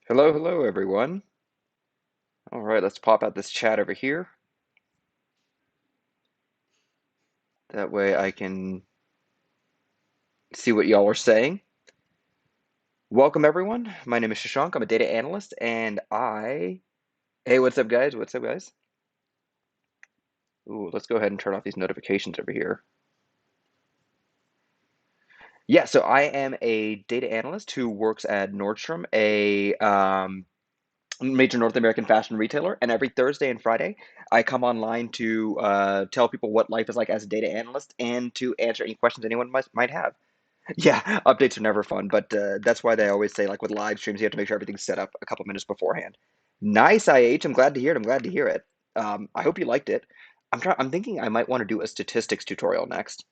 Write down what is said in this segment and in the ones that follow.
Hello, hello, everyone. All right, let's pop out this chat over here. That way I can see what y'all are saying. Welcome, everyone. My name is Shashank. I'm a data analyst, and Hey, what's up, guys? What's up, guys? Ooh, let's go ahead and turn off these notifications over here. Yeah, so I am a data analyst who works at Nordstrom, a major North American fashion retailer. And every Thursday and Friday, I come online to tell people what life is like as a data analyst and to answer any questions anyone might have. Yeah, updates are never fun, but that's why they always say, like with live streams, you have to make sure everything's set up a couple minutes beforehand. Nice, IH. I'm glad to hear it. I'm glad to hear it. I hope you liked it. I'm thinking I might want to do a statistics tutorial next.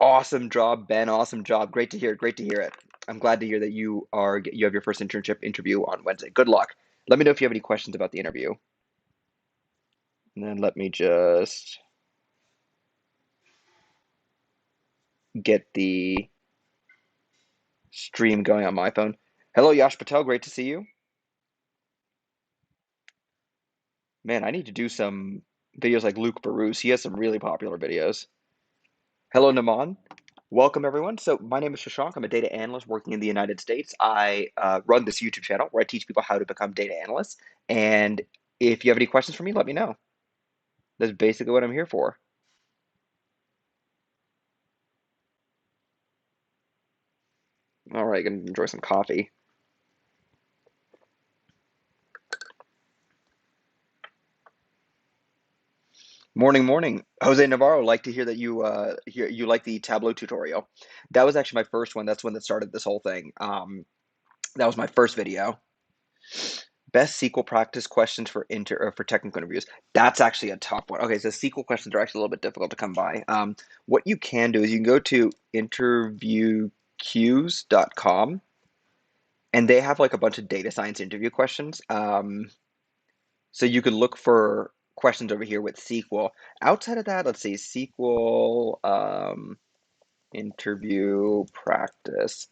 Awesome job, Ben. Awesome job. Great to hear it. Great to hear it. I'm glad to hear that you have your first internship interview on Wednesday. Good luck. Let me know if you have any questions about the interview. And then let me just get the stream going on my phone. Hello, Yash Patel. Great to see you. Man, I need to do some videos like Luke Barus. He has some really popular videos. Hello, Naman. Welcome, everyone. So, my name is Shashank. I'm a data analyst working in the United States. I run this YouTube channel where I teach people how to become data analysts. And if you have any questions for me, let me know. That's basically what I'm here for. All right, gonna enjoy some coffee. Morning, morning. Jose Navarro, like to hear that you like the Tableau tutorial. That was actually my first one. That's when that started this whole thing. That was my first video. Best SQL practice questions for for technical interviews. That's actually a tough one. Okay, so SQL questions are actually a little bit difficult to come by. What you can do is you can go to interviewqueues.com and they have like a bunch of data science interview questions. So you could look for questions over here with SQL. Outside of that, let's see, SQL interview practice.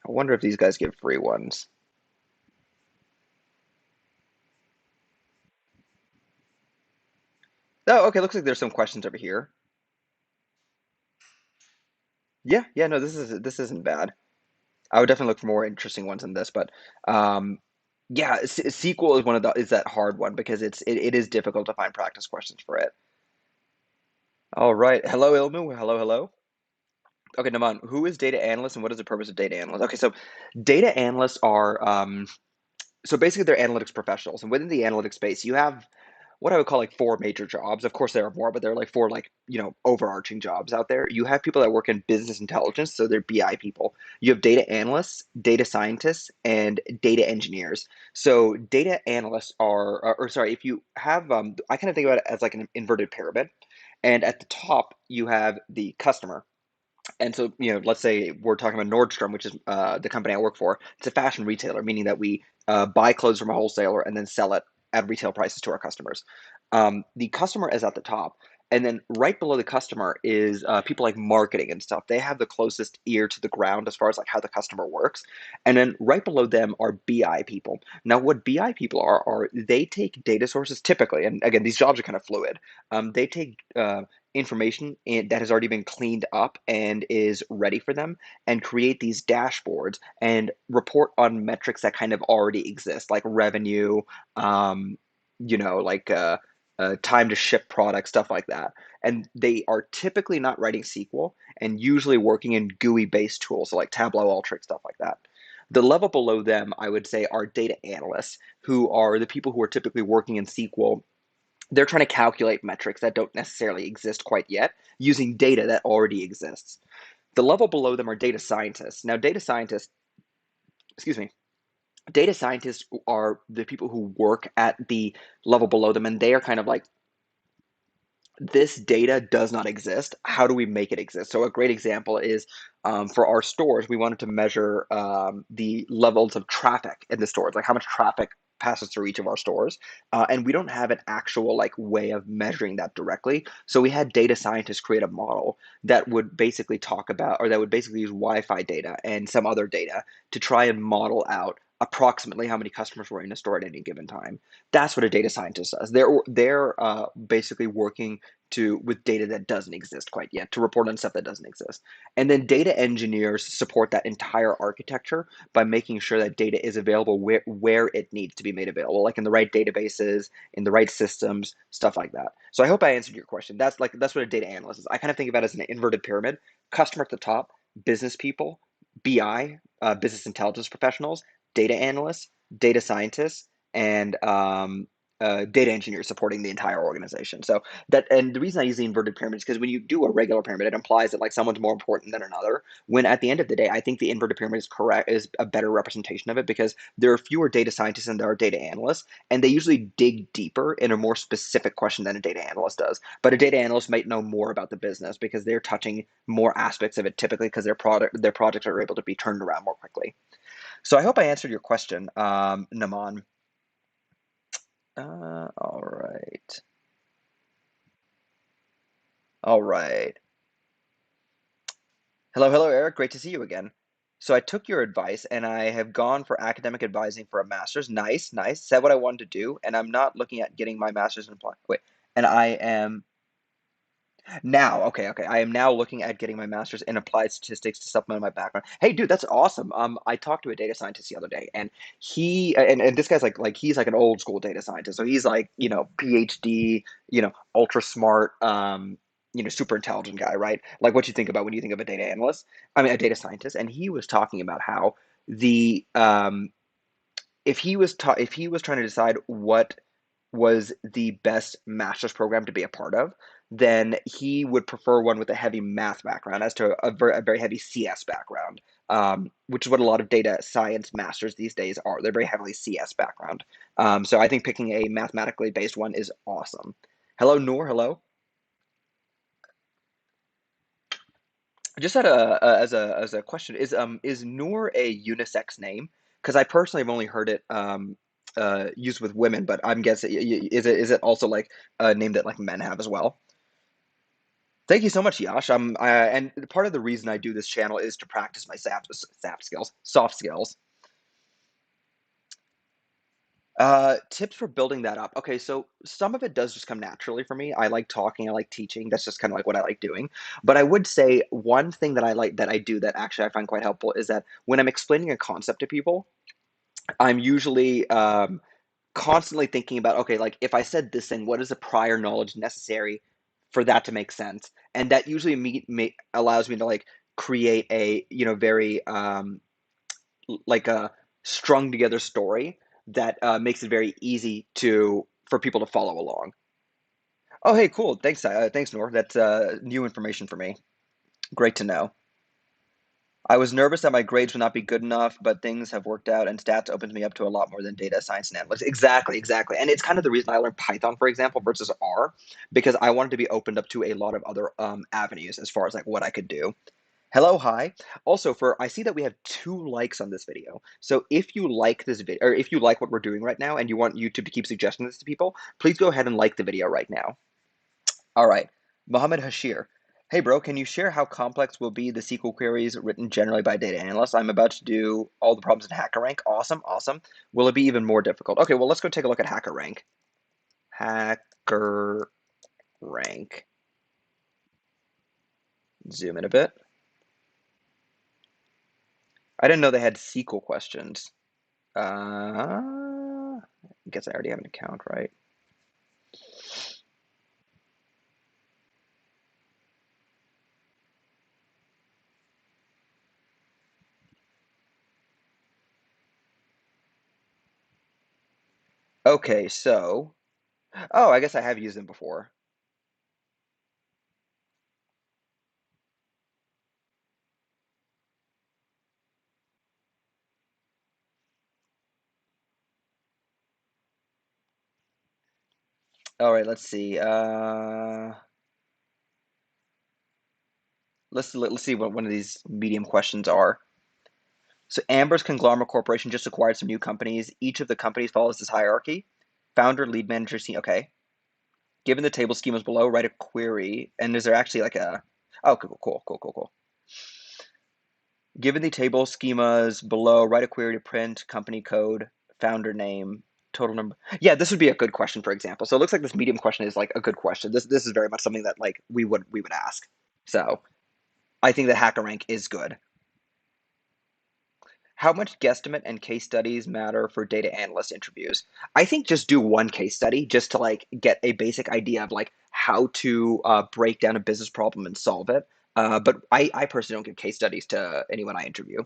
I wonder if these guys give free ones. Oh, okay, looks like there's some questions over here. Yeah, yeah, no, this isn't bad. I would definitely look for more interesting ones than this, but um, yeah, SQL is one of the is that hard one because it is difficult to find practice questions for it. All right, hello Ilmu, hello hello. Okay, Naman, who is data analyst and what is the purpose of data analyst? Okay, so data analysts are so basically they're analytics professionals, and within the analytics space, you have what I would call like four major jobs. Of course, there are more, but there are like four like overarching jobs out there. You have people that work in business intelligence, so they're BI people. You have data analysts, data scientists, and data engineers. So data analysts are, or sorry, if you have, I kind of think about it as like an inverted pyramid, and at the top you have the customer. And so, let's say we're talking about Nordstrom, which is the company I work for. It's a fashion retailer, meaning that we buy clothes from a wholesaler and then sell it at retail prices to our customers. The customer is at the top. And then right below the customer is people like marketing and stuff. They have the closest ear to the ground as far as like how the customer works. And then right below them are BI people. Now, what BI people are they take data sources typically, and again, these jobs are kind of fluid. They take information that has already been cleaned up and is ready for them and create these dashboards and report on metrics that kind of already exist like revenue, um, like time to ship products, stuff like that. And they are typically not writing SQL and usually working in GUI based tools, so like Tableau, Alteryx, stuff like that. The level below them, I would say, are data analysts, who are the people who are typically working in SQL. They're trying to calculate metrics that don't necessarily exist quite yet using data that already exists. The level below them are data scientists. Now, excuse me, data scientists are the people who work at the level below them, and they are kind of like, this data does not exist. How do we make it exist? So a great example is for our stores, we wanted to measure the levels of traffic in the stores, like how much traffic passes through each of our stores, and we don't have an actual like way of measuring that directly. So we had data scientists create a model that would basically talk about, or that would basically use Wi-Fi data and some other data to try and model out approximately how many customers were in a store at any given time. That's what a data scientist does. They're basically working to with data that doesn't exist quite yet to report on stuff that doesn't exist. And then data engineers support that entire architecture by making sure that data is available where it needs to be made available, like in the right databases, in the right systems, stuff like that. So I hope I answered your question. That's what a data analyst is. I kind of think about it as an inverted pyramid: customer at the top, business people, BI, business intelligence professionals, data analysts, data scientists, and data engineers supporting the entire organization. So that, and the reason I use the inverted pyramid is because when you do a regular pyramid, it implies that like someone's more important than another. When at the end of the day, I think the inverted pyramid is correct, is a better representation of it, because there are fewer data scientists than there are data analysts, and they usually dig deeper in a more specific question than a data analyst does. But a data analyst might know more about the business because they're touching more aspects of it typically, because their projects are able to be turned around more quickly. So I hope I answered your question, Naman. All right. All right. Hello, hello, Eric. Great to see you again. So I took your advice and I have gone for academic advising for a master's. Nice, nice. Said what I wanted to do, and I'm not looking at getting my master's in apply. Wait, and I am now, okay, okay. I am now looking at getting my master's in applied statistics to supplement my background. Hey, dude, that's awesome. I talked to a data scientist the other day, and and this guy's like he's like an old school data scientist. So he's like, PhD, ultra smart, super intelligent guy, right? Like what you think about when you think of a data analyst. I mean, a data scientist, and he was talking about how the if he was trying to decide what was the best master's program to be a part of, then he would prefer one with a heavy math background as to a very heavy CS background, which is what a lot of data science masters these days are. They're very heavily CS background. So I think picking a mathematically based one is awesome. Hello, Noor. Hello. Just had as a question, is Noor a unisex name? Because I personally have only heard it used with women, but I'm guessing, is it also like a name that like men have as well? Thank you so much, Yash. And part of the reason I do this channel is to practice my SAP skills, soft skills. Tips for building that up. Okay, so some of it does just come naturally for me. I like talking, I like teaching. That's just kind of like what I like doing. But I would say one thing that I like that I do that actually I find quite helpful is that when I'm explaining a concept to people, I'm usually constantly thinking about, okay, like if I said this thing, what is the prior knowledge necessary for that to make sense? And that usually allows me to like create a, very like a strung together story that makes it very easy to for people to follow along. Oh, hey, cool. Thanks, thanks, Nor. That's new information for me. Great to know. I was nervous that my grades would not be good enough, but things have worked out, and stats opens me up to a lot more than data science and analytics. Exactly, exactly. And it's kind of the reason I learned Python, for example, versus R, because I wanted to be opened up to a lot of other avenues as far as like what I could do. Hello, hi. Also, I see that we have 2 likes on this video. So if you like this video, or if you like what we're doing right now and you want YouTube to keep suggesting this to people, please go ahead and like the video right now. All right. Mohammed Hashir. Hey, bro, can you share how complex will be the SQL queries written generally by data analysts? I'm about to do all the problems in HackerRank. Awesome, awesome. Will it be even more difficult? Okay, well, let's go take a look at HackerRank. HackerRank. Zoom in a bit. I didn't know they had SQL questions. I guess I already have an account, right? Okay, so, oh, I guess I have used them before. All right, let's see. Let's see what one of these medium questions are. So Amber's conglomerate corporation just acquired some new companies. Each of the companies follows this hierarchy. Founder, lead manager, okay. Given the table schemas below, write a query. And is there actually like a, oh, cool. Given the table schemas below, write a query to print company code, founder name, total number. Yeah, this would be a good question, for example. So it looks like this medium question is like a good question. This is very much something that like we would ask. So I think that HackerRank is good. How much guesstimate and case studies matter for data analyst interviews? I think just do one case study just to like get a basic idea of like how to break down a business problem and solve it. But I personally don't give case studies to anyone I interview,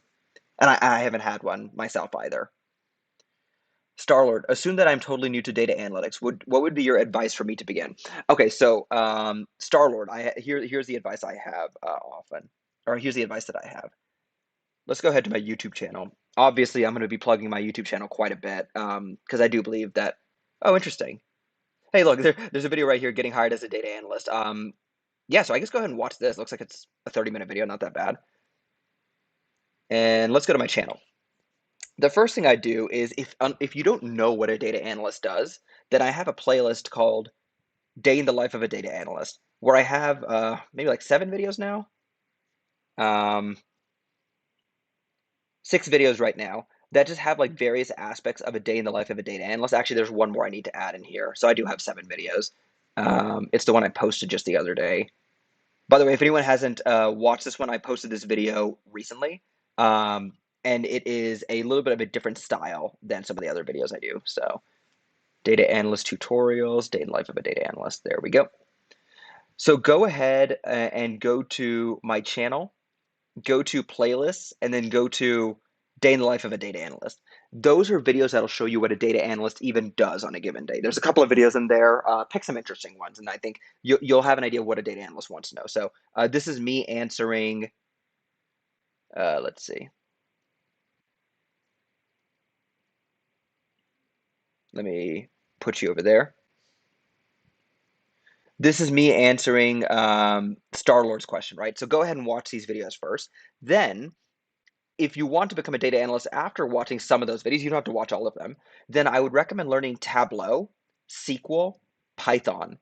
and I haven't had one myself either. Starlord, assume that I'm totally new to data analytics. What would be your advice for me to begin? Okay, so Starlord, here's the advice I have often, or here's the advice that I have. Let's go ahead to my YouTube channel. Obviously, I'm going to be plugging my YouTube channel quite a bit because I do believe that. Oh, interesting. Hey, look, there's a video right here, getting hired as a data analyst. Yeah, so I guess go ahead and watch this. Looks like it's a 30-minute video, not that bad. And let's go to my channel. The first thing I do is if you don't know what a data analyst does, then I have a playlist called Day in the Life of a Data Analyst, where I have maybe like 7 videos now. Um, 6 videos right now that just have like various aspects of a day in the life of a data analyst. Actually, there's one more I need to add in here. So I do have 7 videos. It's the one I posted just the other day. By the way, if anyone hasn't watched this one, I posted this video recently. And it is a little bit of a different style than some of the other videos I do. So data analyst tutorials, day in the life of a data analyst. There we go. So go ahead and go to my channel, go to playlists, and then go to day in the life of a data analyst. Those are videos that'll show you what a data analyst even does on a given day. There's a couple of videos in there. Pick some interesting ones, and I think you'll have an idea of what a data analyst wants to know. So this is me answering. Let's see. Let me put you over there. This is me answering Star-Lord's question, right? So go ahead and watch these videos first. Then if you want to become a data analyst after watching some of those videos, you don't have to watch all of them, then I would recommend learning Tableau, SQL, Python.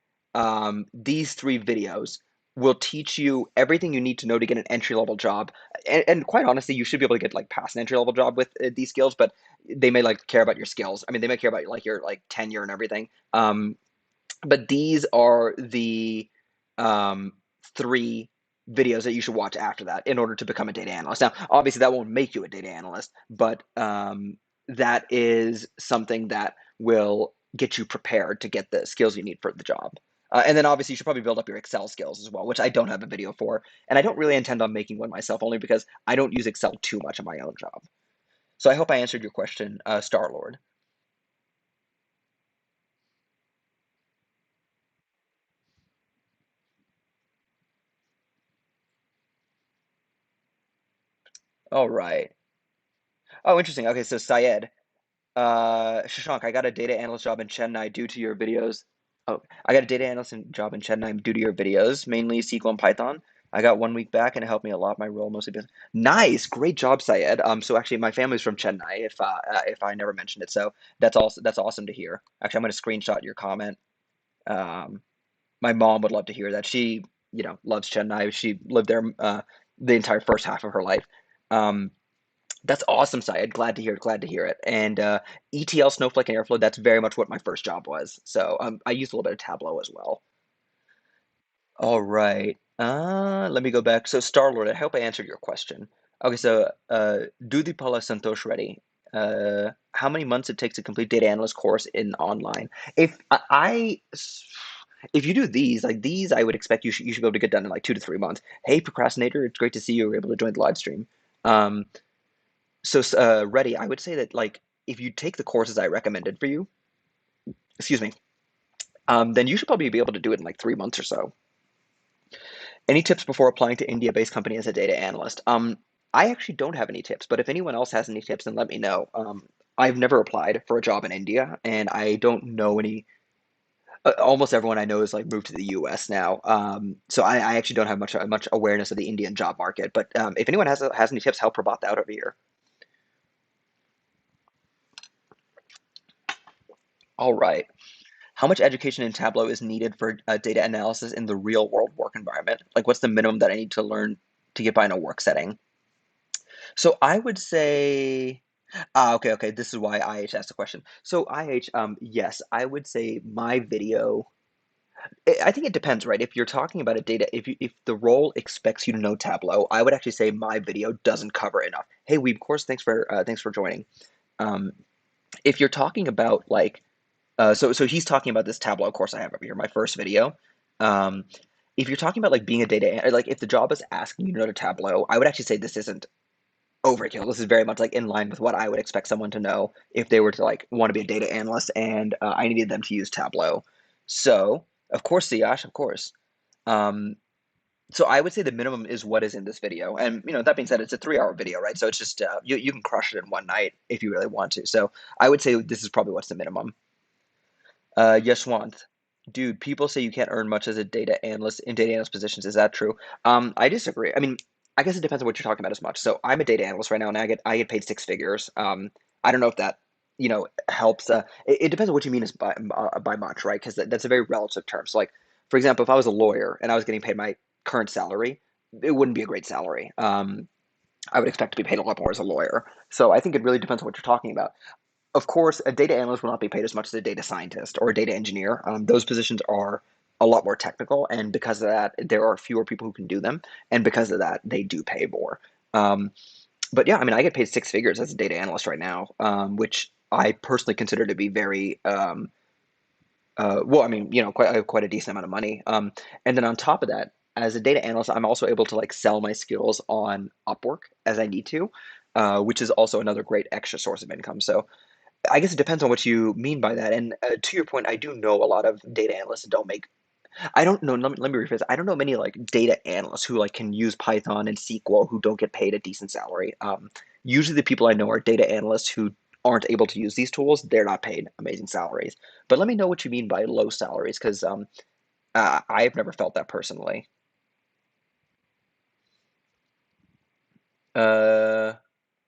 These 3 videos will teach you everything you need to know to get an entry-level job. And quite honestly, you should be able to get like past an entry-level job with these skills, but they may like care about your skills. I mean, they may care about like your like tenure and everything. But these are the um, 3 videos that you should watch after that in order to become a data analyst. Now, obviously, that won't make you a data analyst, but that is something that will get you prepared to get the skills you need for the job. And then obviously you should probably build up your Excel skills as well, which I don't have a video for. And I don't really intend on making one myself, only because I don't use Excel too much in my own job. So I hope I answered your question, Star-Lord. All right. Oh, interesting. Okay, so Syed, Shashank, I got a data analyst job in Chennai due to your videos. Oh, I got a data analyst job in Chennai due to your videos, mainly SQL and Python. I got 1 week back and it helped me a lot. My role mostly business. Nice, great job, Syed. So actually, my family's from Chennai. If I never mentioned it, so that's awesome to hear. Actually, I'm going to screenshot your comment. Um, my mom would love to hear that. She, loves Chennai. She lived there the entire first half of her life. Um, that's awesome, Syed. Glad to hear it. Glad to hear it. And ETL, Snowflake, and Airflow, that's very much what my first job was. So I used a little bit of Tableau as well. All right. Let me go back. So Star-Lord, I hope I answered your question. Okay, so Dudipala Santosh Reddy. How many months it takes to complete data analyst course in online? If if you do these, like these, I would expect you should be able to get done in like 2 to 3 months. Hey, procrastinator, it's great to see you were able to join the live stream. Um, So, Reddy, I would say that like if you take the courses I recommended for you, excuse me, then you should probably be able to do it in like 3 months or so. Any tips before applying to India-based company as a data analyst? I actually don't have any tips, but if anyone else has any tips, then let me know. I've never applied for a job in India, and I don't know any. Almost everyone I know is like moved to the U.S. now, so I actually don't have much awareness of the Indian job market. But if anyone has any tips, help Prabhat out over here. All right. How much education in Tableau is needed for data analysis in the real world work environment? Like, what's the minimum that I need to learn to get by in a work setting? So I would say, okay, okay. This is why IH asked the question. So IH, yes, I would say my video. I think it depends, right? If you're talking about a data, if the role expects you to know Tableau, I would actually say my video doesn't cover enough. Hey, Weeb, of course, thanks for joining. Um, if you're talking about like, so he's talking about this Tableau course I have over here, my first video. Um, if you're talking about like being a like if the job is asking you to know to Tableau, I would actually say this isn't overkill. This is very much like in line with what I would expect someone to know if they were to like want to be a data analyst and I needed them to use Tableau. So, of course, Siyash, of course. Um, so I would say the minimum is what is in this video. And that being said, it's a 3 hour video, right? So it's just you can crush it in one night if you really want to. So I would say this is probably what's the minimum. Yeshwant, dude, people say you can't earn much as a data analyst in data analyst positions. Is that true? I disagree. I mean, I guess it depends on what you're talking about as much. So I'm a data analyst right now, and I get paid 6 figures. I don't know if that helps. It depends on what you mean as by much, right? Because that's a very relative term. So like, for example, if I was a lawyer and I was getting paid my current salary, it wouldn't be a great salary. I would expect to be paid a lot more as a lawyer. So I think it really depends on what you're talking about. Of course, a data analyst will not be paid as much as a data scientist or a data engineer. Those positions are a lot more technical, and because of that, there are fewer people who can do them, and because of that, they do pay more. Um, but yeah, I mean, I get paid 6 figures as a data analyst right now, which I personally consider to be very well. I mean, quite a decent amount of money. And then on top of that, as a data analyst, I'm also able to like sell my skills on Upwork as I need to, which is also another great extra source of income. So I guess it depends on what you mean by that. And to your point, I do know a lot of data analysts that don't make. I don't know. Let me rephrase. I don't know many like data analysts who like can use Python and SQL who don't get paid a decent salary. Usually, the people I know are data analysts who aren't able to use these tools. They're not paid amazing salaries. But let me know what you mean by low salaries, because I've never felt that personally. Uh,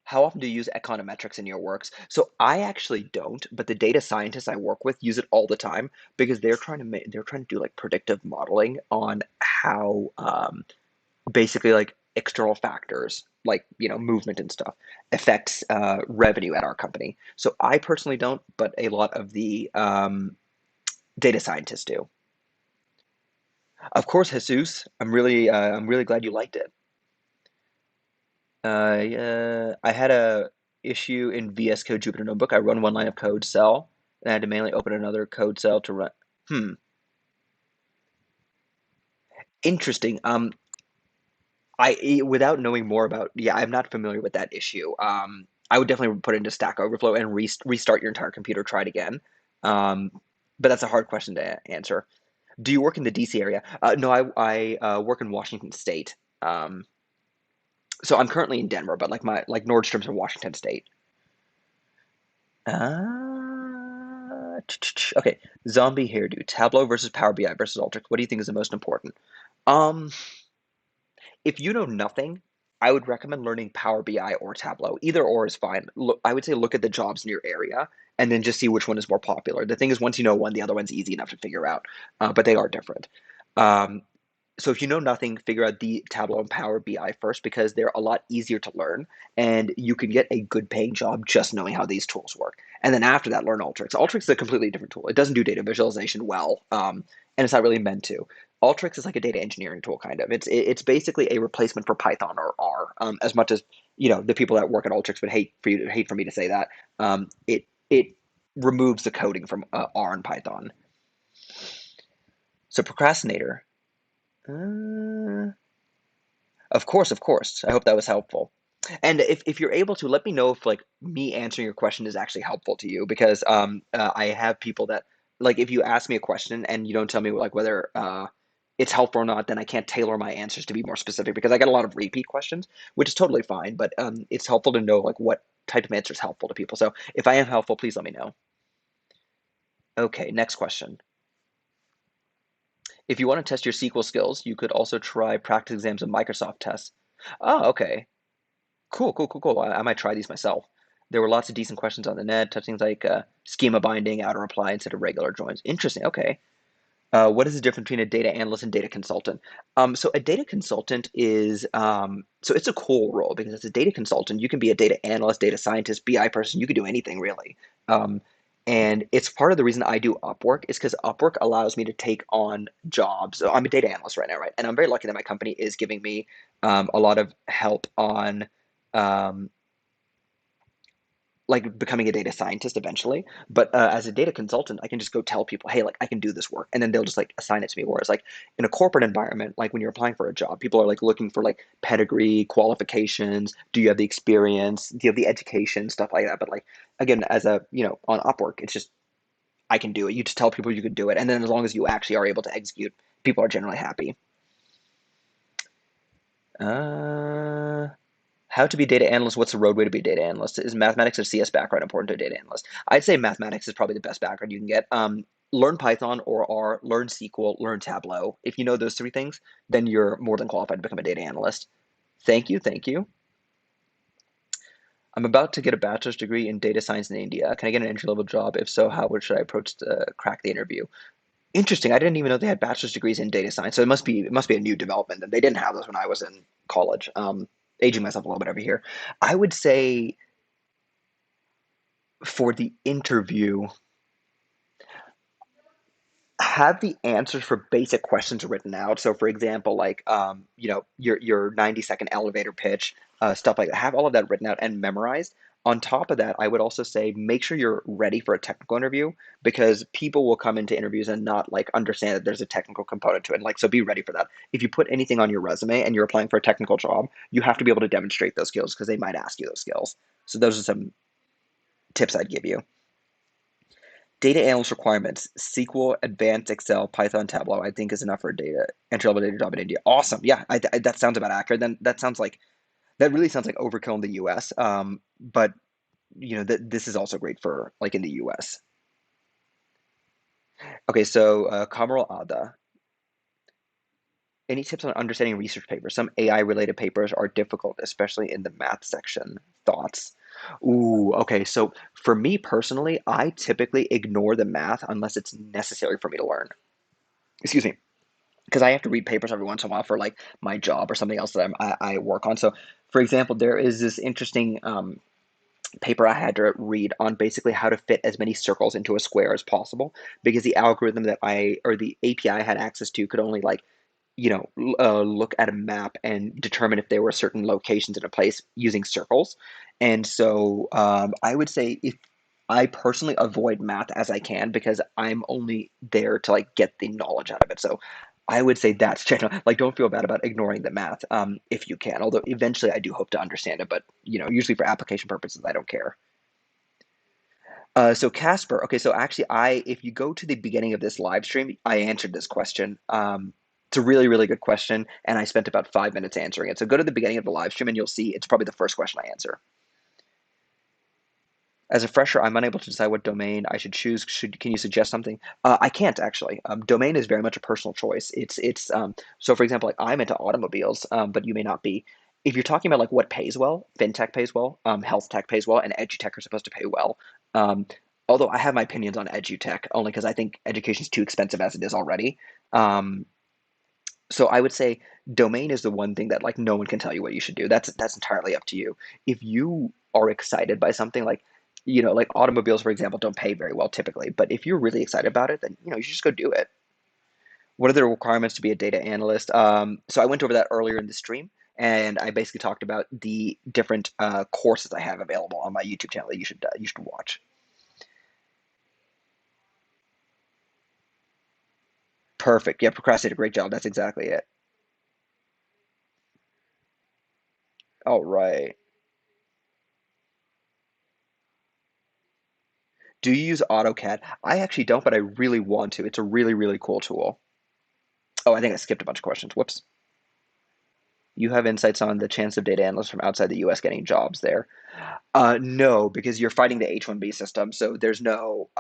How often do you use econometrics in your works? So I actually don't, but the data scientists I work with use it all the time because they're trying to do like predictive modeling on how basically like external factors like movement and stuff affects revenue at our company. So I personally don't, but a lot of the data scientists do. Of course, Jesus, I'm really glad you liked it. I had a issue in VS Code Jupyter Notebook. I run one line of code cell, and I had to manually open another code cell to run. Hmm, interesting. Without knowing more about, yeah, I'm not familiar with that issue. I would definitely put it into Stack Overflow and restart your entire computer, try it again. Um, but that's a hard question to answer. Do you work in the DC area? No, I work in Washington State. Um, so I'm currently in Denver, but like Nordstrom's in Washington State. Okay, zombie hairdo, Tableau versus Power BI versus Alteryx. What do you think is the most important? Um, if you know nothing, I would recommend learning Power BI or Tableau. Either or is fine. Look, I would say look at the jobs in your area and then just see which one is more popular. The thing is, once you know one, the other one's easy enough to figure out, but they are different. Um, so if you know nothing, figure out the Tableau and Power BI first because they're a lot easier to learn, and you can get a good paying job just knowing how these tools work. And then after that, learn Alteryx. Alteryx is a completely different tool. It doesn't do data visualization well, and it's not really meant to. Alteryx is like a data engineering tool, kind of. It's basically a replacement for Python or R. As much as the people that work at Alteryx would hate for me to say that. It removes the coding from R and Python. So procrastinator. Uh, Of course, of course. I hope that was helpful. And if you're able to, let me know if like me answering your question is actually helpful to you because I have people that like if you ask me a question and you don't tell me like whether it's helpful or not, then I can't tailor my answers to be more specific because I get a lot of repeat questions, which is totally fine. But it's helpful to know like what type of answer is helpful to people. So if I am helpful, please let me know. Okay, next question. If you want to test your SQL skills, you could also try practice exams and Microsoft tests. Oh, okay. Cool, cool, cool, cool. I might try these myself. There were lots of decent questions on the net, touching things like schema binding, auto reply instead of regular joins. Interesting. Okay. What is the difference between a data analyst and data consultant? So a data consultant is so it's a cool role because as a data consultant, you can be a data analyst, data scientist, BI person. You can do anything really. Um, and it's part of the reason I do Upwork is because Upwork allows me to take on jobs. So I'm a data analyst right now, right? And I'm very lucky that my company is giving me a lot of help on um, like becoming a data scientist eventually. But as a data consultant, I can just go tell people, hey, like I can do this work, and then they'll just like assign it to me. Whereas like in a corporate environment, like when you're applying for a job, people are like looking for like pedigree, qualifications. Do you have the experience? Do you have the education? Stuff like that. But like again, as a on Upwork, it's just I can do it. You just tell people you can do it, and then as long as you actually are able to execute, people are generally happy. Uh, How to be a data analyst? What's the roadway to be a data analyst? Is mathematics or CS background important to a data analyst? I'd say mathematics is probably the best background you can get. Learn Python or R, learn SQL, learn Tableau. If you know those three things, then you're more than qualified to become a data analyst. Thank you, thank you. I'm about to get a bachelor's degree in data science in India. Can I get an entry level job? If so, how should I approach to crack the interview? Interesting. I didn't even know they had bachelor's degrees in data science. So it must be a new development. And they didn't have those when I was in college. Aging myself a little bit over here. I would say for the interview, have the answers for basic questions written out. So, for example, like your 90-second elevator pitch, stuff like that. Have all of that written out and memorized. On top of that, I would also say make sure you're ready for a technical interview because people will come into interviews and not like understand that there's a technical component to it. Like, so be ready for that. If you put anything on your resume and you're applying for a technical job, you have to be able to demonstrate those skills because they might ask you those skills. So those are some tips I'd give you. Data analyst requirements: SQL, Advanced Excel, Python, Tableau. I think is enough for a data entry level data job in India. Awesome. Yeah, that sounds about accurate. Then that really sounds like overkill in the U.S. But this is also great for like in the U.S. Okay, so Kamal Ada. Any tips on understanding research papers? Some AI related papers are difficult, especially in the math section. Thoughts? Ooh, okay. So for me personally, I typically ignore the math unless it's necessary for me to learn. Excuse me, because I have to read papers every once in a while for like my job or something else that I work on. So, for example, there is this interesting paper I had to read on basically how to fit as many circles into a square as possible because the algorithm that I or the API I had access to could only like look at a map and determine if there were certain locations in a place using circles. And so I would say if I personally avoid math as I can because I'm only there to like get the knowledge out of it. So I would say that's general. Like, don't feel bad about ignoring the math if you can. Although eventually I do hope to understand it, but usually for application purposes, I don't care. So Casper, okay, so actually if you go to the beginning of this live stream, I answered this question. It's a really, really good question, and I spent about 5 minutes answering it. So go to the beginning of the live stream and you'll see it's probably the first question I answer. As a fresher, I'm unable to decide what domain I should choose. Can you suggest something? I can't actually. Domain is very much a personal choice. It's so for example, like I'm into automobiles, but you may not be. If you're talking about like what pays well, fintech pays well, health tech pays well, and edutech are supposed to pay well. Um, Although I have my opinions on edutech only because I think education is too expensive as it is already. Um, so I would say domain is the one thing that like no one can tell you what you should do. That's entirely up to you. If you are excited by something like like automobiles, for example, don't pay very well typically, but if you're really excited about it, then you should just go do it. What are the requirements to be a data analyst? So I went over that earlier in the stream, and I basically talked about the different courses I have available on my YouTube channel that you should watch. Perfect. Yeah, procrastinate. Great job. That's exactly it. All right. Do you use AutoCAD? I actually don't, but I really want to. It's a really, really cool tool. Oh, I think I skipped a bunch of questions. Whoops. You have insights on the chance of data analysts from outside the US getting jobs there. No, because you're fighting the H-1B system, so there's no.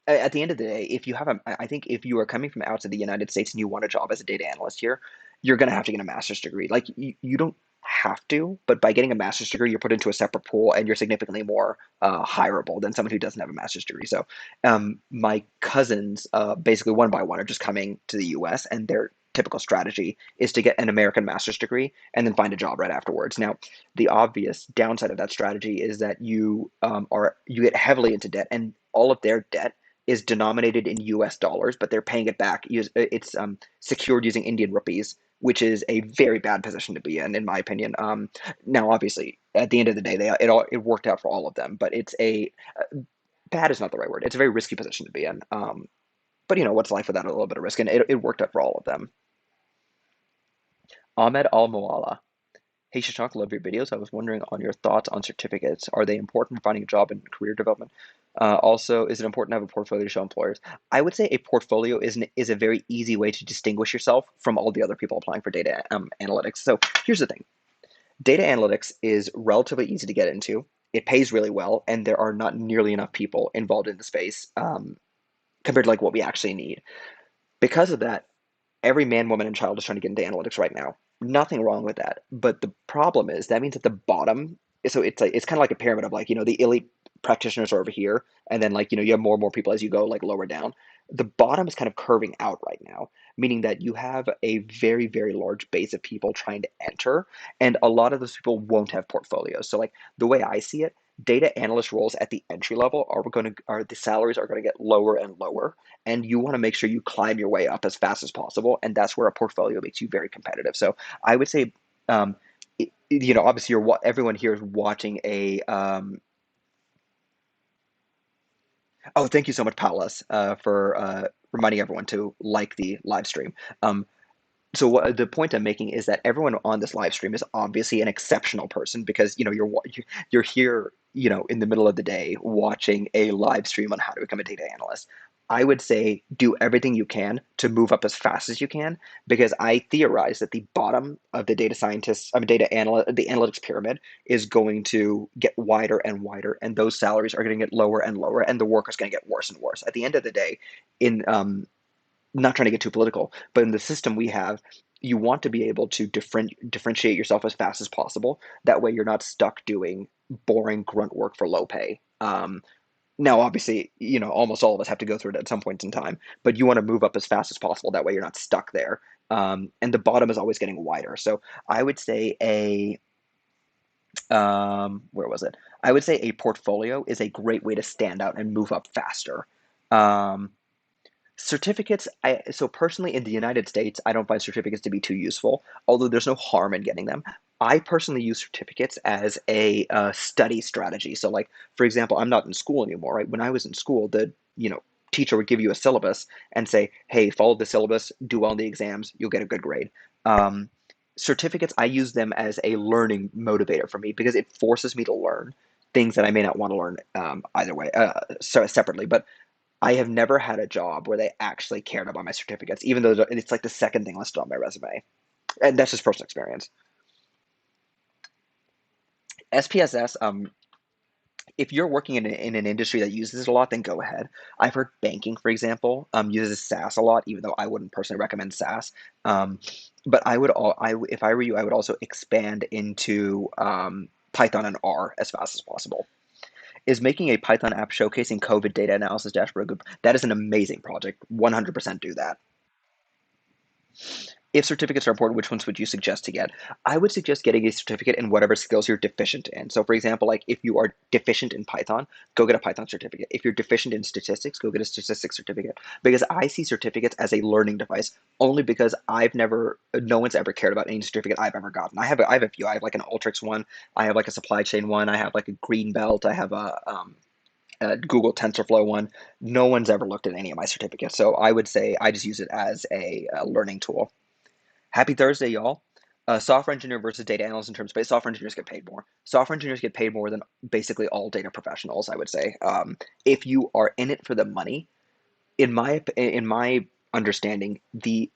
At the end of the day, if you have I think if you are coming from outside the United States and you want a job as a data analyst here, you're going to have to get a master's degree. Like you don't. have to, but by getting a master's degree, you're put into a separate pool and you're significantly more hireable than someone who doesn't have a master's degree. So my cousins, basically one by one, are just coming to the US, and their typical strategy is to get an American master's degree and then find a job right afterwards. Now, the obvious downside of that strategy is that you get heavily into debt, and all of their debt is denominated in US dollars, but they're paying it back. It's secured using Indian rupees, which is a very bad position to be in my opinion. Now, obviously, at the end of the day, it worked out for all of them, but bad is not the right word. It's a very risky position to be in. But what's life without a little bit of risk? And it worked out for all of them. Ahmed Al Mualla. Hey Shashank, love your videos. I was wondering on your thoughts on certificates. Are they important for finding a job and career development? Also, is it important to have a portfolio to show employers? I would say a portfolio is a very easy way to distinguish yourself from all the other people applying for data analytics. So here's the thing. Data analytics is relatively easy to get into. It pays really well, and there are not nearly enough people involved in the space compared to like what we actually need. Because of that, every man, woman, and child is trying to get into analytics right now. Nothing wrong with that. But the problem is that means at the bottom, so it's kind of like a pyramid of like, the elite practitioners are over here, and then like, you have more and more people as you go like lower down. The bottom is kind of curving out right now, meaning that you have a very, very large base of people trying to enter, and a lot of those people won't have portfolios. So like the way I see it, data analyst roles at the entry level are the salaries are going to get lower and lower, and you want to make sure you climb your way up as fast as possible, and that's where a portfolio makes you very competitive. So I would say, obviously, everyone here is watching a. Oh, thank you so much, Paulas, for reminding everyone to like the live stream. So the point I'm making is that everyone on this live stream is obviously an exceptional person, because you're here, in the middle of the day watching a live stream on how to become a data analyst. I would say do everything you can to move up as fast as you can, because I theorize that the bottom of the data scientists, the analytics pyramid is going to get wider and wider, and those salaries are going to get lower and lower, and the work is going to get worse and worse. At the end of the day, in not trying to get too political, but in the system we have, you want to be able to differentiate yourself as fast as possible. That way, you're not stuck doing boring grunt work for low pay. Now, obviously, almost all of us have to go through it at some point in time, but you want to move up as fast as possible. That way, you're not stuck there. And the bottom is always getting wider. So I would say where was it? I would say a portfolio is a great way to stand out and move up faster. Um, Certificates, so personally in the United States, I don't find certificates to be too useful, although there's no harm in getting them. I personally use certificates as a study strategy. So, like for example, I'm not in school anymore. Right? When I was in school, the teacher would give you a syllabus and say, "Hey, follow the syllabus, do well in the exams, you'll get a good grade." Um, Certificates, I use them as a learning motivator for me, because it forces me to learn things that I may not want to learn either way, separately. But I have never had a job where they actually cared about my certificates, even though it's like the second thing listed on my resume. And that's just personal experience. SPSS, if you're working in an industry that uses it a lot, then go ahead. I've heard banking, for example, uses SAS a lot, even though I wouldn't personally recommend SAS. Um, but if I were you, I would also expand into Python and R as fast as possible. Is making a Python app showcasing COVID data analysis dashboard good? That is an amazing project. 100% do that. If certificates are important, which ones would you suggest to get? I would suggest getting a certificate in whatever skills you're deficient in. So, for example, like if you are deficient in Python, go get a Python certificate. If you're deficient in statistics, go get a statistics certificate. Because I see certificates as a learning device, only because no one's ever cared about any certificate I've ever gotten. I have a few. I have like an Ultrix one. I have like a supply chain one. I have like a green belt. I have a Google TensorFlow one. No one's ever looked at any of my certificates. So I would say I just use it as a learning tool. Happy Thursday, y'all. Software engineer versus data analyst in terms of space. Software engineers get paid more. Software engineers get paid more than basically all data professionals, I would say. If you are in it for the money, in my understanding, the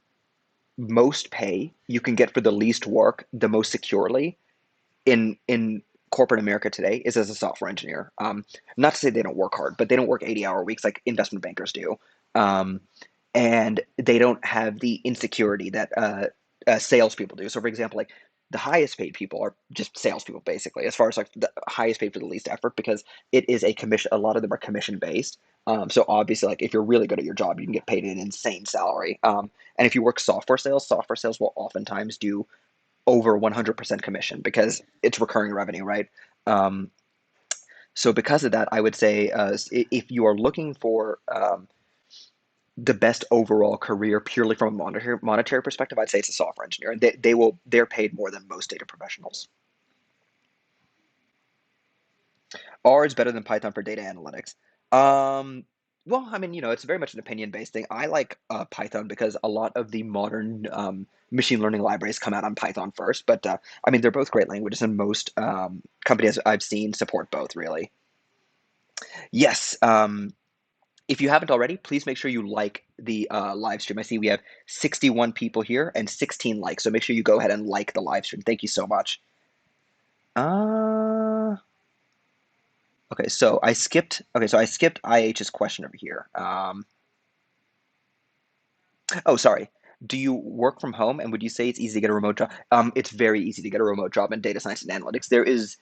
most pay you can get for the least work, the most securely in corporate America today is as a software engineer. Not to say they don't work hard, but they don't work 80-hour weeks like investment bankers do. Um, and they don't have the insecurity that salespeople do. So, for example, like the highest paid people are just salespeople, basically, as far as like the highest paid for the least effort, because it is a commission. A lot of them are commission based. So obviously, like if you're really good at your job, you can get paid an insane salary. And if you work software sales will oftentimes do over 100% commission because it's recurring revenue, right? Um, so because of that, I would say if you are looking for the best overall career purely from a monetary perspective, I'd say it's a software engineer, and they're paid more than most data professionals. R is better than Python for data analytics. Um, well, I mean, it's very much an opinion based thing. I like Python because a lot of the modern machine learning libraries come out on Python first. But I mean, they're both great languages, and most companies I've seen support both, really. Yes. If you haven't already, please make sure you like the live stream. I see we have 61 people here and 16 likes. So make sure you go ahead and like the live stream. Thank you so much. Uh, okay, so I skipped. Okay, so I skipped IH's question over here. Oh, sorry. Do you work from home, and would you say it's easy to get a remote job? It's very easy to get a remote job in data science and analytics.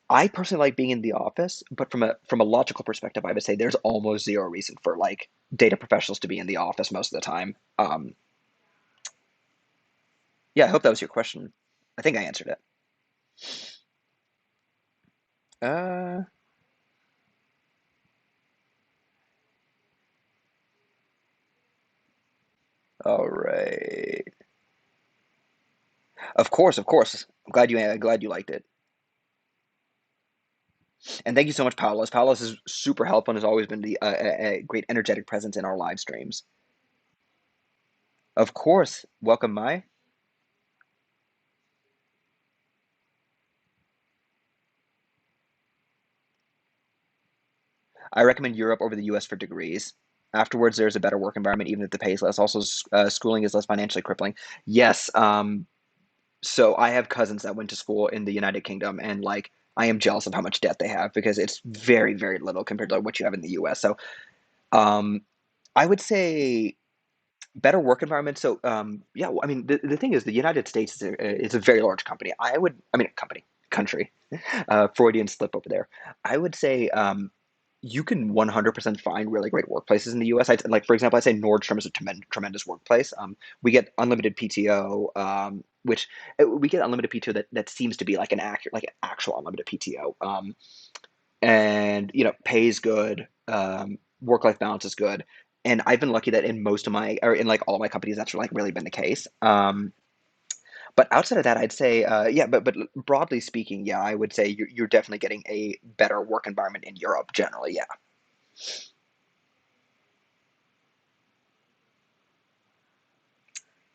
I personally like being in the office, but from a logical perspective, I would say there's almost zero reason for like data professionals to be in the office most of the time. Yeah, I hope that was your question. I think I answered it. Uh, all right. Of course, of course. Glad you liked it. And thank you so much, Paulos. Paulos is super helpful and has always been a great energetic presence in our live streams. Of course. Welcome, Mai. I recommend Europe over the US for degrees. Afterwards, there's a better work environment, even if the pay is less. Also, schooling is less financially crippling. Yes. So I have cousins that went to school in the United Kingdom, and like I am jealous of how much debt they have because it's very, very little compared to like, what you have in the US. So um, I would say better work environment. So yeah, well, I mean the thing is the United States is a very large company. I mean company, country, Freudian slip over there. I would say you can 100% find really great workplaces in the US. Like for example, I say Nordstrom is a tremendous workplace. We get unlimited PTO, which we get unlimited PTO that seems to be like an accurate, like an actual unlimited PTO. And pay is good, work life balance is good, and I've been lucky that in most of my or in like all my companies that's like really been the case. But outside of that, I'd say yeah, but broadly speaking, yeah, I would say you're definitely getting a better work environment in Europe generally. Yeah.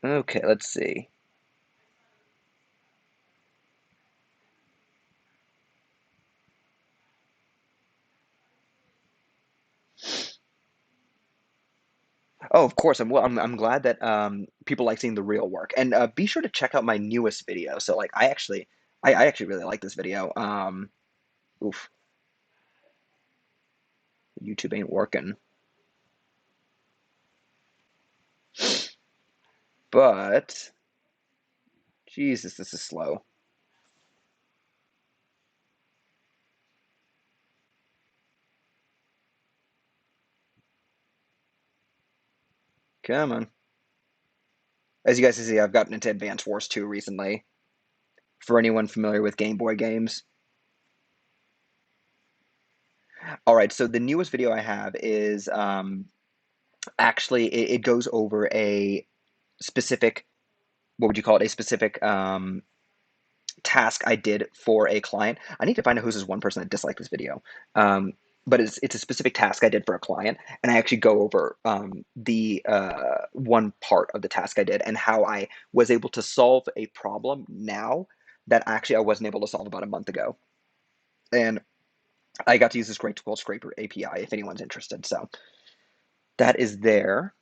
Okay, let's see. Oh, of course. I'm glad that people like seeing the real work, and be sure to check out my newest video. So like I actually really like this video. Oof, YouTube ain't working, but Jesus, this is slow. Come on. As you guys can see, I've gotten into Advance Wars 2 recently. For anyone familiar with Game Boy games. All right, so the newest video I have is actually it goes over a specific, what would you call it? A specific task I did for a client. I need to find out who's this one person that disliked this video. But it's a specific task I did for a client, and I actually go over the one part of the task I did and how I was able to solve a problem now that actually I wasn't able to solve about a month ago. And I got to use this great tool, Scraper API, if anyone's interested. So that is there.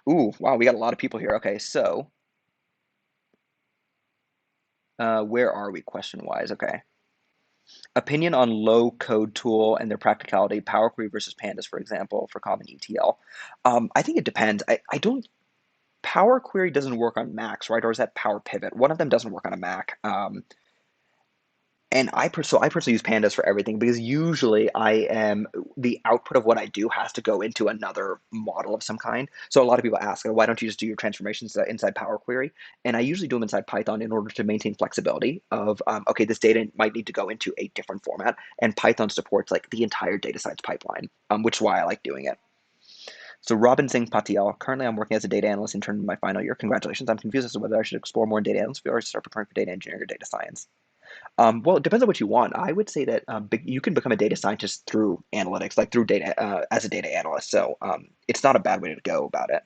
Ooh, wow, we got a lot of people here. Okay, so where are we question wise? Okay. Opinion on low code tool and their practicality, Power Query versus Pandas, for example, for common ETL. I think it depends. I don't. Power Query doesn't work on Macs, right? Or is that Power Pivot? One of them doesn't work on a Mac. And I personally use pandas for everything because usually the output of what I do has to go into another model of some kind. So a lot of people ask, why don't you just do your transformations inside Power Query? And I usually do them inside Python in order to maintain flexibility of, okay, this data might need to go into a different format. And Python supports like the entire data science pipeline, which is why I like doing it. So Robin Singh Patel, currently I'm working as a data analyst intern in my final year. Congratulations. I'm confused as to whether I should explore more in data analysis or start preparing for data engineering or data science. Well, it depends on what you want. I would say that you can become a data scientist through analytics, like through data as a data analyst. So it's not a bad way to go about it.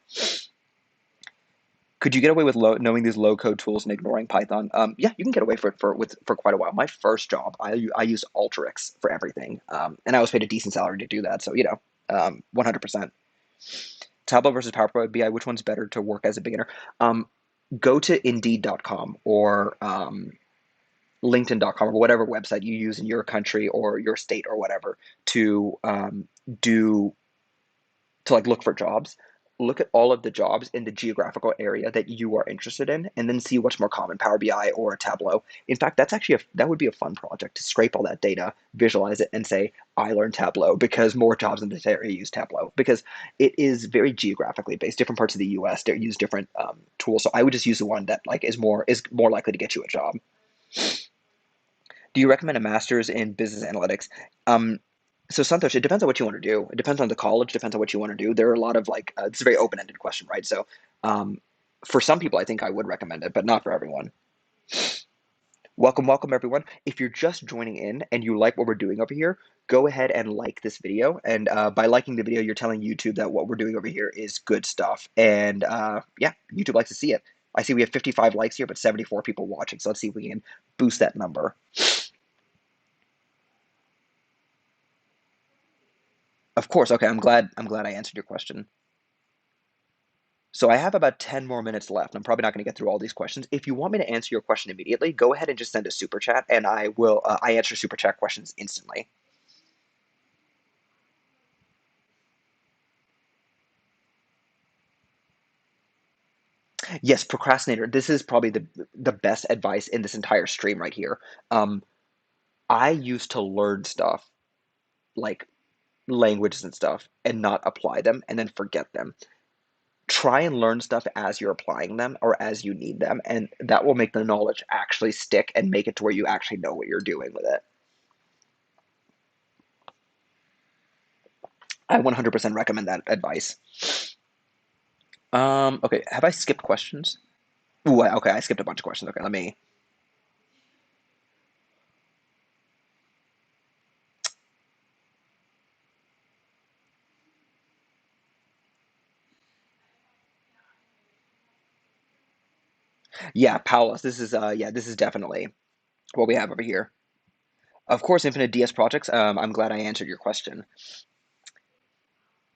Could you get away with knowing these low code tools and ignoring Python? Yeah, you can get away for quite a while. My first job, I used Alteryx for everything, and I was paid a decent salary to do that. So 100%. Tableau versus Power BI, which one's better to work as a beginner? Go to Indeed.com or LinkedIn.com or whatever website you use in your country or your state or whatever to do to like look for jobs. Look at all of the jobs in the geographical area that you are interested in, and then see what's more common, Power BI or Tableau. In fact, that would be a fun project to scrape all that data, visualize it, and say, I learned Tableau because more jobs in this area use Tableau because it is very geographically based. Different parts of the U.S. they use different tools, so I would just use the one that like is more likely to get you a job. Do you recommend a master's in business analytics? Um, so Santosh, it depends on what you want to do. It depends on the college, depends on what you want to do. There are a lot of like, it's a very open-ended question, right? So um, for some people, I think I would recommend it, but not for everyone. Welcome, welcome everyone. If you're just joining in and you like what we're doing over here, go ahead and like this video. And by liking the video, you're telling YouTube that what we're doing over here is good stuff. And yeah, YouTube likes to see it. I see we have 55 likes here, but 74 people watching. So let's see if we can boost that number. Of course. Okay, I'm glad I answered your question. So I have about 10 more minutes left. I'm probably not going to get through all these questions. If you want me to answer your question immediately, go ahead and just send a super chat and I answer super chat questions instantly. Yes, procrastinator. This is probably the best advice in this entire stream right here. Um, I used to learn stuff like languages and stuff and not apply them and then forget them. Try and learn stuff as you're applying them or as you need them, and that will make the knowledge actually stick and make it to where you actually know what you're doing with it. I 100% recommend that advice. Okay, have I skipped questions? Ooh, okay, I skipped a bunch of questions. Okay, let me. Yeah, Paulus, this is definitely what we have over here. Of course, Infinite DS projects. I'm glad I answered your question.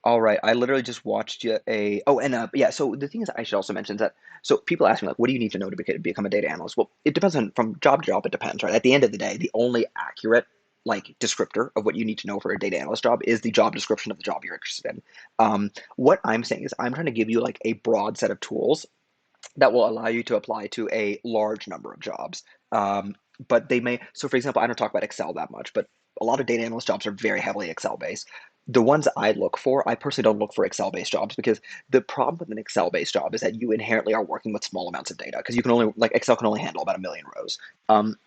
All right, I literally just watched oh, and yeah. So the thing is, I should also mention that. So people ask me like, what do you need to know to become a data analyst? Well, it depends on from job to job. It depends, right? At the end of the day, the only accurate like descriptor of what you need to know for a data analyst job is the job description of the job you're interested in. What I'm saying is, I'm trying to give you like a broad set of tools that will allow you to apply to a large number of jobs. But they may, so for example, I don't talk about Excel that much, but a lot of data analyst jobs are very heavily Excel based. The ones I look for, I personally don't look for Excel based jobs because the problem with an Excel based job is that you inherently are working with small amounts of data because you can only, like, Excel can only handle about a million rows. Um,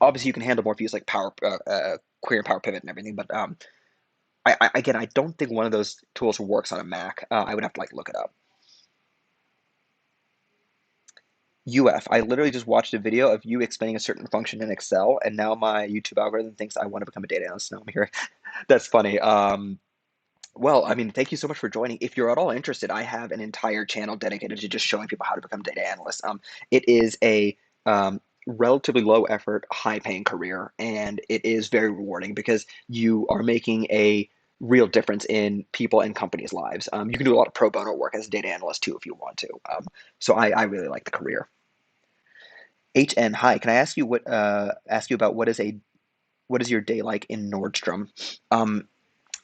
Obviously, you can handle more if you use like Query and Power Pivot and everything, but again, I don't think one of those tools works on a Mac. I would have to like look it up. UF. I literally just watched a video of you explaining a certain function in Excel, and now my YouTube algorithm thinks I want to become a data analyst. Now I'm here. That's funny. Well, I mean, thank you so much for joining. If you're at all interested, I have an entire channel dedicated to just showing people how to become data analysts. It is a relatively low effort, high paying career, and it is very rewarding because you are making a real difference in people and companies' lives. You can do a lot of pro bono work as a data analyst too if you want to. So I really like the career. HN, hi. Can I ask you about what is your day like in Nordstrom? Um,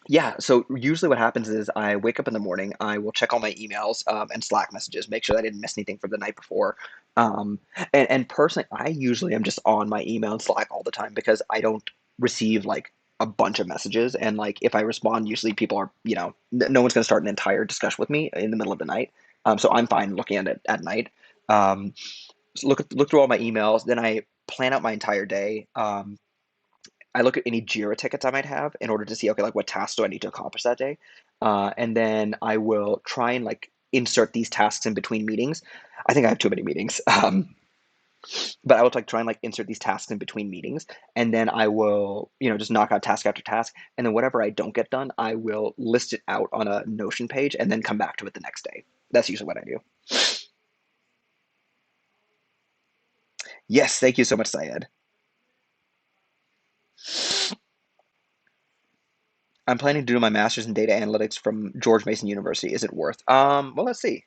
Yeah, so usually what happens is I wake up in the morning, I will check all my emails and Slack messages, make sure that I didn't miss anything from the night before. Um, and personally, I usually am just on my email and Slack all the time because I don't receive like a bunch of messages. And like if I respond, usually people are, no one's going to start an entire discussion with me in the middle of the night. So I'm fine looking at it at night. So look through all my emails, then I plan out my entire day. I look at any Jira tickets I might have in order to see, okay, like what tasks do I need to accomplish that day? And then I will try and like insert these tasks in between meetings. I think I have too many meetings. But I will like try and like insert these tasks in between meetings. And then I will, just knock out task after task. And then whatever I don't get done, I will list it out on a Notion page and then come back to it the next day. That's usually what I do. Yes, thank you so much, Syed. I'm planning to do my master's in data analytics from George Mason University. Is it worth? Well, let's see.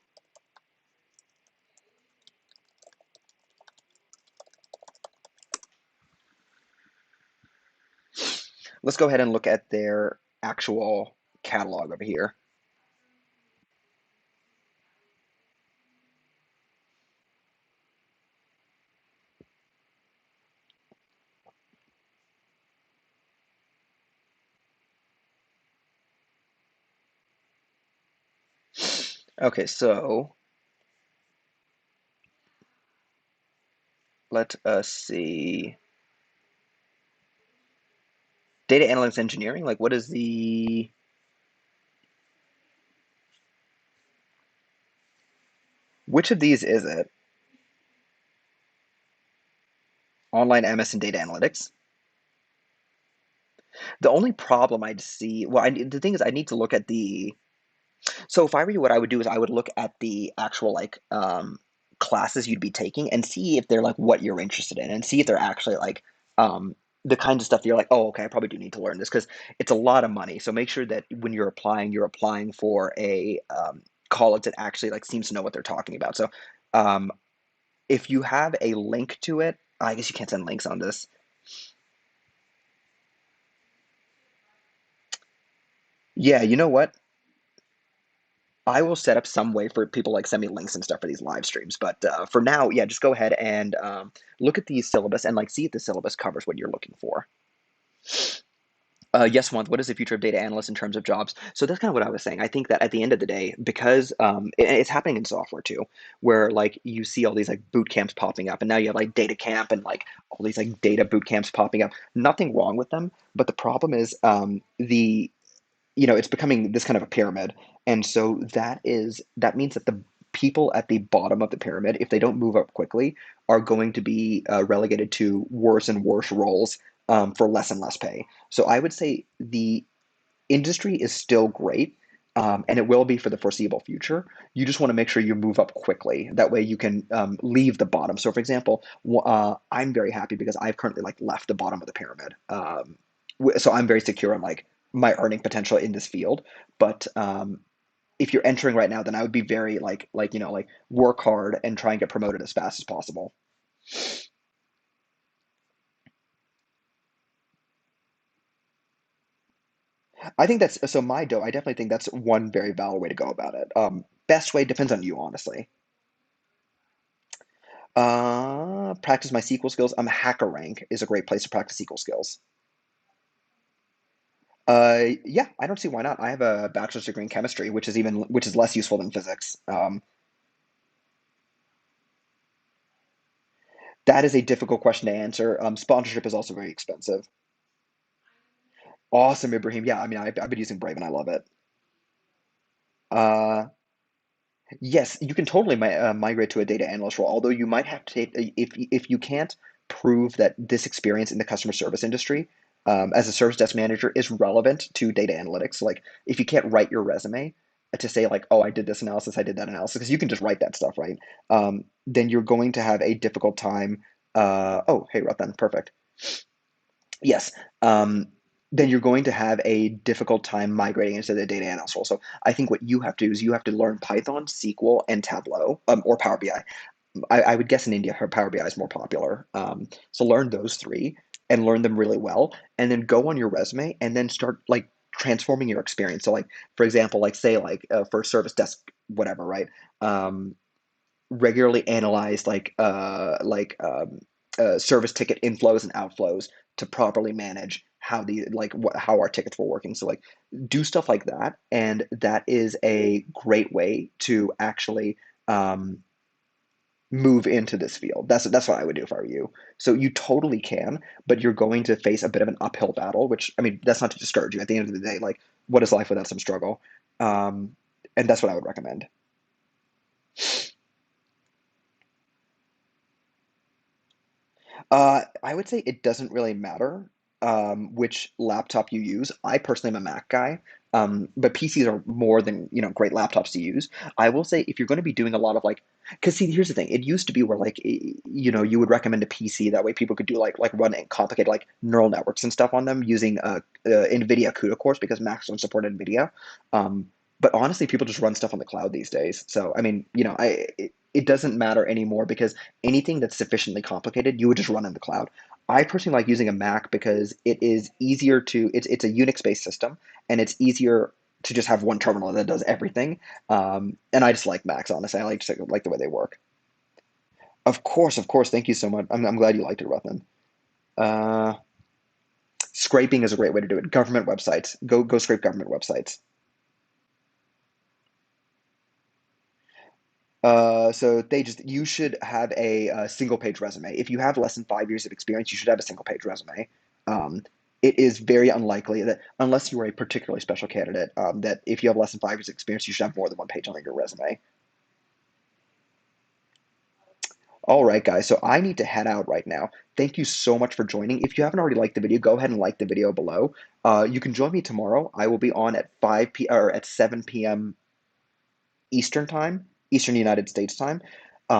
Let's go ahead and look at their actual catalog over here. Okay, so let us see. Data analytics engineering, like what is which of these is it? Online MS and data analytics. The only problem I'd see, well, the thing is, I need to look at so if I were you, what I would do is I would look at the actual like classes you'd be taking and see if they're like what you're interested in and see if they're actually like the kinds of stuff that you're like, oh, okay, I probably do need to learn this because it's a lot of money. So make sure that when you're applying for a college that actually like seems to know what they're talking about. So um, if you have a link to it, I guess you can't send links on this. Yeah, you know what? I will set up some way for people like send me links and stuff for these live streams. But for now, yeah, just go ahead and look at the syllabus and like see if the syllabus covers what you're looking for. Yes, one. What is the future of data analysts in terms of jobs? So that's kind of what I was saying. I think that at the end of the day, because it's happening in software too, where like you see all these like boot camps popping up, and now you have like data camp and like all these like data boot camps popping up. Nothing wrong with them, but the problem is it's becoming this kind of a pyramid, and so that means that the people at the bottom of the pyramid, if they don't move up quickly, are going to be relegated to worse and worse roles for less and less pay. So I would say the industry is still great. And it will be for the foreseeable future. You just want to make sure you move up quickly. That way, you can leave the bottom. So, for example, I'm very happy because I've currently like left the bottom of the pyramid. So I'm very secure on like my earning potential in this field. But if you're entering right now, then I would be very like work hard and try and get promoted as fast as possible. I think that's so my dough. I definitely think that's one very valid way to go about it. Best way depends on you, honestly. Practice my SQL skills. HackerRank is a great place to practice SQL skills. Yeah, I don't see why not. I have a bachelor's degree in chemistry, which is less useful than physics. That is a difficult question to answer. Sponsorship is also very expensive. Awesome, Ibrahim. Yeah, I mean, I've been using Brave and I love it. Uh, yes, you can totally migrate to a data analyst role, although you might have to take, if you can't prove that this experience in the customer service industry as a service desk manager is relevant to data analytics. Like, if you can't write your resume to say, like, oh, I did this analysis, I did that analysis, because you can just write that stuff, right? Then you're going to have a difficult time. Oh, hey, Ratan, perfect. Yes. Then you're going to have a difficult time migrating into the data analyst role. So I think what you have to do is you have to learn Python, SQL, and Tableau, or Power BI. I would guess in India, Power BI is more popular. So learn those three and learn them really well, and then go on your resume and then start like transforming your experience. So like for example, like say like for service desk whatever, right? Um, regularly analyze service ticket inflows and outflows to properly manage how how our tickets were working. So like do stuff like that, and that is a great way to actually um, move into this field. That's what I would do if I were you. So you totally can, but you're going to face a bit of an uphill battle, which I mean, that's not to discourage you. At the end of the day, like what is life without some struggle? Um, and that's what I would recommend. I would say it doesn't really matter which laptop you use. I personally am a Mac guy, but PCs are more than great laptops to use. I will say if you're going to be doing a lot of like, because see, here's the thing. It used to be where like you would recommend a PC that way people could do like run complicated like neural networks and stuff on them using NVIDIA CUDA cores because Macs don't support NVIDIA. Um, but honestly, people just run stuff on the cloud these days. So I mean, it doesn't matter anymore because anything that's sufficiently complicated, you would just run in the cloud. I personally like using a Mac because it is easier to it's a Unix based system and it's easier to just have one terminal that does everything. And I just like Macs honestly. I like the way they work. Of course. Thank you so much. I'm glad you liked it, Ruthan. Uh, Scraping is a great way to do it. Government websites. Go scrape government websites. So you should have a single page resume. If you have less than 5 years of experience, you should have a single page resume. Um, it is very unlikely that unless you are a particularly special candidate, that if you have less than 5 years of experience, you should have more than one page on your resume. All right, guys. So I need to head out right now. Thank you so much for joining. If you haven't already liked the video, go ahead and like the video below. You can join me tomorrow. I will be on at 5 p or at 7 p.m. Eastern time, Eastern United States time.